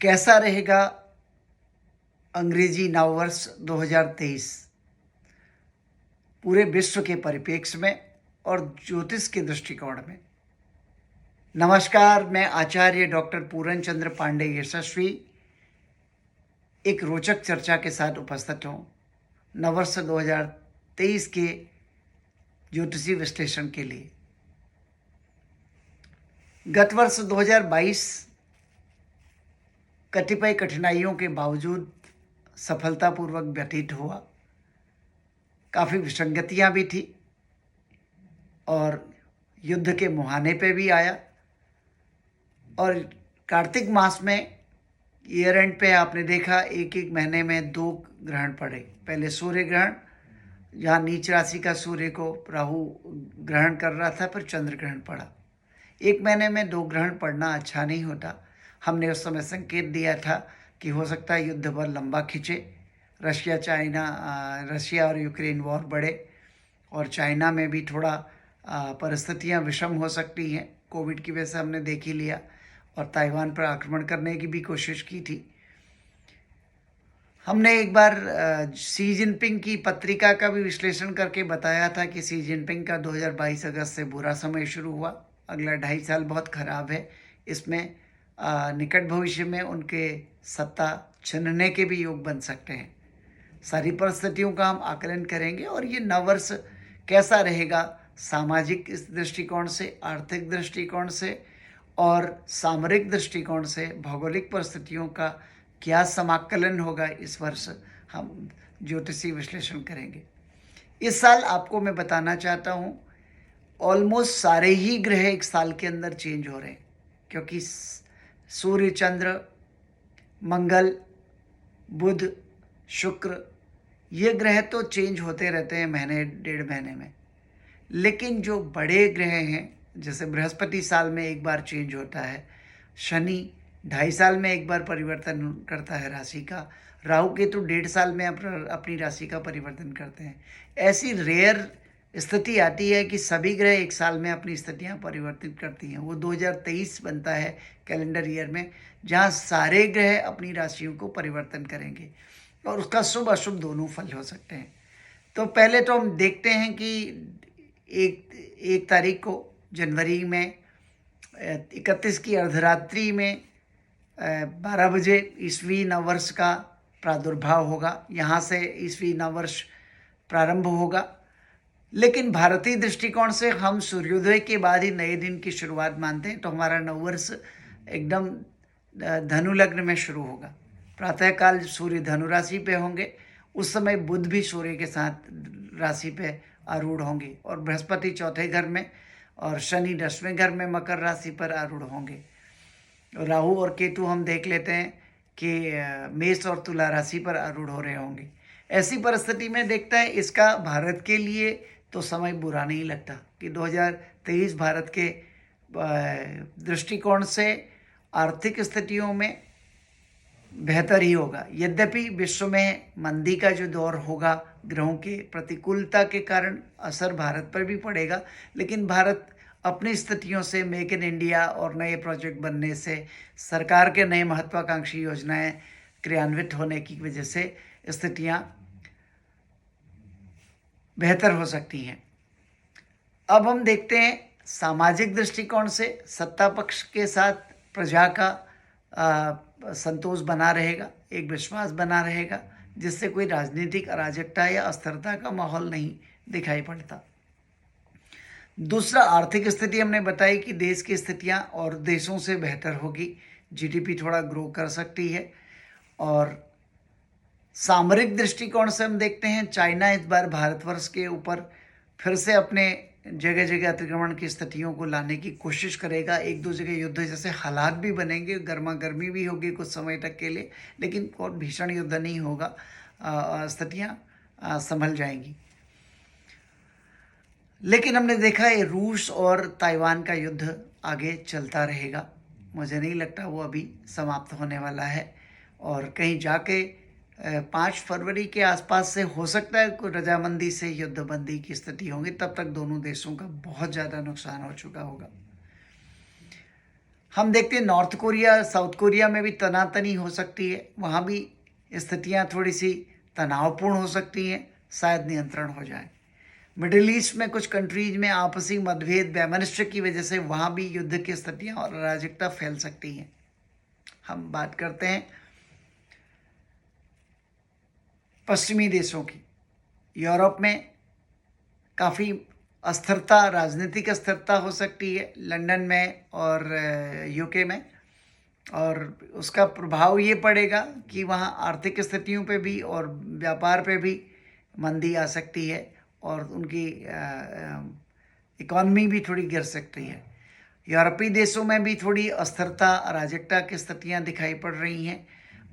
कैसा रहेगा अंग्रेजी नववर्ष 2023 पूरे विश्व के परिप्रेक्ष्य में और ज्योतिष के दृष्टिकोण में। नमस्कार, मैं आचार्य डॉक्टर पूरन चंद्र पांडे यशस्वी एक रोचक चर्चा के साथ उपस्थित हूँ नववर्ष 2023 के ज्योतिषी विश्लेषण के लिए। गत वर्ष 2022 कतिपय कठिनाइयों के बावजूद सफलतापूर्वक व्यतीत हुआ। काफ़ी विसंगतियाँ भी थी और युद्ध के मुहाने पे भी आया। और कार्तिक मास में ईयर एंड पे आपने देखा एक एक महीने में 2 ग्रहण पड़े। पहले सूर्य ग्रहण, जहाँ नीच राशि का सूर्य को राहु ग्रहण कर रहा था, फिर चंद्र ग्रहण पड़ा। एक महीने में 2 ग्रहण पड़ना अच्छा नहीं होता। हमने उस समय संकेत दिया था कि हो सकता है युद्ध बहुत लंबा खींचे, रशिया और यूक्रेन वॉर बढ़े और चाइना में भी थोड़ा परिस्थितियां विषम हो सकती हैं। कोविड की वजह से हमने देख ही लिया और ताइवान पर आक्रमण करने की भी कोशिश की थी। हमने एक बार शी जिनपिंग की पत्रिका का भी विश्लेषण करके बताया था कि शी जिनपिंग का 2022 अगस्त से बुरा समय शुरू हुआ। अगला 2.5 साल बहुत खराब है। इसमें निकट भविष्य में उनके सत्ता छिनने के भी योग बन सकते हैं। सारी परिस्थितियों का हम आकलन करेंगे और ये नववर्ष कैसा रहेगा सामाजिक दृष्टिकोण से, आर्थिक दृष्टिकोण से और सामरिक दृष्टिकोण से, भौगोलिक परिस्थितियों का क्या समाकलन होगा, इस वर्ष हम ज्योतिषी विश्लेषण करेंगे। इस साल आपको मैं बताना चाहता हूँ ऑलमोस्ट सारे ही ग्रह एक साल के अंदर चेंज हो रहे हैं, क्योंकि सूर्य, चंद्र, मंगल, बुध, शुक्र, ये ग्रह तो चेंज होते रहते हैं महीने 1.5 महीने में। लेकिन जो बड़े ग्रह हैं, जैसे बृहस्पति साल में एक बार चेंज होता है, शनि 2.5 साल में एक बार परिवर्तन करता है राशि का, राहु केतु 1.5 साल में अपनी राशि का परिवर्तन करते हैं। ऐसी रेयर स्थिति आती है कि सभी ग्रह एक साल में अपनी स्थितियां परिवर्तित करती हैं। वो 2023 बनता है कैलेंडर ईयर में, जहां सारे ग्रह अपनी राशियों को परिवर्तन करेंगे और उसका शुभ अशुभ दोनों फल हो सकते हैं। तो पहले तो हम देखते हैं कि एक तारीख को जनवरी में 31 की अर्धरात्रि में 12 बजे ईस्वी नववर्ष का प्रादुर्भाव होगा। यहाँ से ईस्वी नववर्ष प्रारंभ होगा। लेकिन भारतीय दृष्टिकोण से हम सूर्योदय के बाद ही नए दिन की शुरुआत मानते हैं, तो हमारा नववर्ष एकदम धनु लग्न में शुरू होगा। प्रातःकाल सूर्य धनु राशि पे होंगे, उस समय बुध भी सूर्य के साथ राशि पे आरूढ़ होंगे और बृहस्पति 4थे घर में और शनि 10वें घर में मकर राशि पर आरूढ़ होंगे। राहु और केतु हम देख लेते हैं कि मेष और तुला राशि पर आरूढ़ हो रहे होंगे। ऐसी परिस्थिति में देखता है इसका भारत के लिए तो समय बुरा नहीं लगता कि 2023 भारत के दृष्टिकोण से आर्थिक स्थितियों में बेहतर ही होगा। यद्यपि विश्व में मंदी का जो दौर होगा, ग्रहों के प्रतिकूलता के कारण असर भारत पर भी पड़ेगा, लेकिन भारत अपनी स्थितियों से, मेक इन इंडिया और नए प्रोजेक्ट बनने से, सरकार के नए महत्वाकांक्षी योजनाएं क्रियान्वित होने की वजह से स्थितियां बेहतर हो सकती हैं। अब हम देखते हैं सामाजिक दृष्टिकोण से सत्ता पक्ष के साथ प्रजा का संतोष बना रहेगा, एक विश्वास बना रहेगा, जिससे कोई राजनीतिक अराजकता या अस्थिरता का माहौल नहीं दिखाई पड़ता। दूसरा, आर्थिक स्थिति हमने बताई कि देश की स्थितियां और देशों से बेहतर होगी, जीडीपी थोड़ा ग्रो कर सकती है। और सामरिक दृष्टिकोण से हम देखते हैं चाइना इस बार भारतवर्ष के ऊपर फिर से अपने जगह जगह अतिक्रमण की स्थितियों को लाने की कोशिश करेगा। 1-2 जगह युद्ध जैसे हालात भी बनेंगे, गर्मा गर्मी भी होगी कुछ समय तक के लिए, लेकिन बहुत भीषण युद्ध नहीं होगा, स्थितियाँ संभल जाएंगी। लेकिन हमने देखा है रूस और ताइवान का युद्ध आगे चलता रहेगा। मुझे नहीं लगता वो अभी समाप्त होने वाला है और कहीं जाके 5 फरवरी के आसपास से हो सकता है कोई रजामंदी से युद्धबंदी की स्थिति होगी। तब तक दोनों देशों का बहुत ज़्यादा नुकसान हो चुका होगा। हम देखते हैं नॉर्थ कोरिया, साउथ कोरिया में भी तनातनी हो सकती है, वहाँ भी स्थितियाँ थोड़ी सी तनावपूर्ण हो सकती हैं, शायद नियंत्रण हो जाए। मिडिल ईस्ट में कुछ कंट्रीज में आपसी मतभेद, वैमनस्य की वजह से वहाँ भी युद्ध की स्थितियाँ और अराजकता फैल सकती हैं। हम बात करते हैं पश्चिमी देशों की। यूरोप में काफ़ी अस्थिरता, राजनीतिक अस्थिरता हो सकती है लंदन में और यूके में, और उसका प्रभाव ये पड़ेगा कि वहाँ आर्थिक स्थितियों पे भी और व्यापार पे भी मंदी आ सकती है और उनकी इकॉनमी भी थोड़ी गिर सकती है। यूरोपीय देशों में भी थोड़ी अस्थिरता, अराजकता की स्थितियाँ दिखाई पड़ रही हैं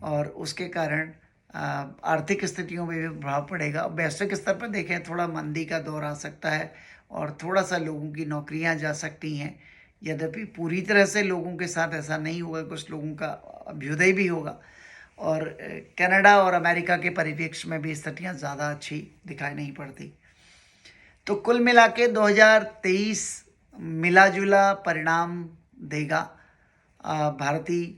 और उसके कारण आर्थिक स्थितियों में भी प्रभाव पड़ेगा। वैश्विक स्तर पर देखें, थोड़ा मंदी का दौर आ सकता है और थोड़ा सा लोगों की नौकरियां जा सकती हैं। यद्यपि पूरी तरह से लोगों के साथ ऐसा नहीं होगा, कुछ लोगों का अभ्युदय भी होगा। और कनाडा और अमेरिका के परिप्रेक्ष्य में भी स्थितियाँ ज़्यादा अच्छी दिखाई नहीं पड़ती। तो कुल मिला के 2023 मिला जुला परिणाम देगा। भारतीय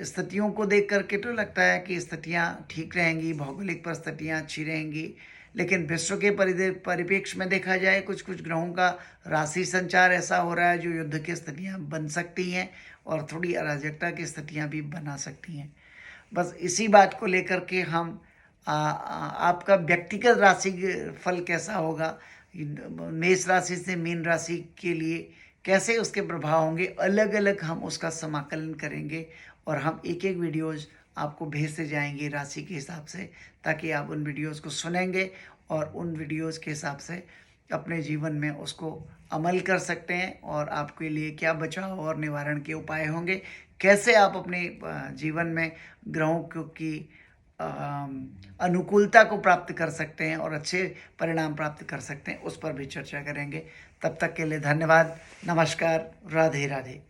स्थितियों को देख करके तो लगता है कि स्थितियाँ ठीक रहेंगी, भौगोलिक परिस्थितियाँ अच्छी रहेंगी, लेकिन विश्व के परिप्रेक्ष्य में देखा जाए, कुछ कुछ ग्रहों का राशि संचार ऐसा हो रहा है जो युद्ध की स्थितियाँ बन सकती हैं और थोड़ी अराजकता की स्थितियाँ भी बना सकती हैं। बस इसी बात को लेकर के हम आपका व्यक्तिगत राशि फल कैसा होगा, मेष राशि से मीन राशि के लिए कैसे उसके प्रभाव होंगे, अलग अलग हम उसका समाकलन करेंगे और हम एक एक वीडियोज़ आपको भेजते जाएंगे राशि के हिसाब से, ताकि आप उन वीडियोज़ को सुनेंगे और उन वीडियोज़ के हिसाब से अपने जीवन में उसको अमल कर सकते हैं और आपके लिए क्या बचाव और निवारण के उपाय होंगे, कैसे आप अपने जीवन में ग्रहों की अनुकूलता को प्राप्त कर सकते हैं और अच्छे परिणाम प्राप्त कर सकते हैं, उस पर भी चर्चा करेंगे। तब तक के लिए धन्यवाद, नमस्कार, राधे राधे।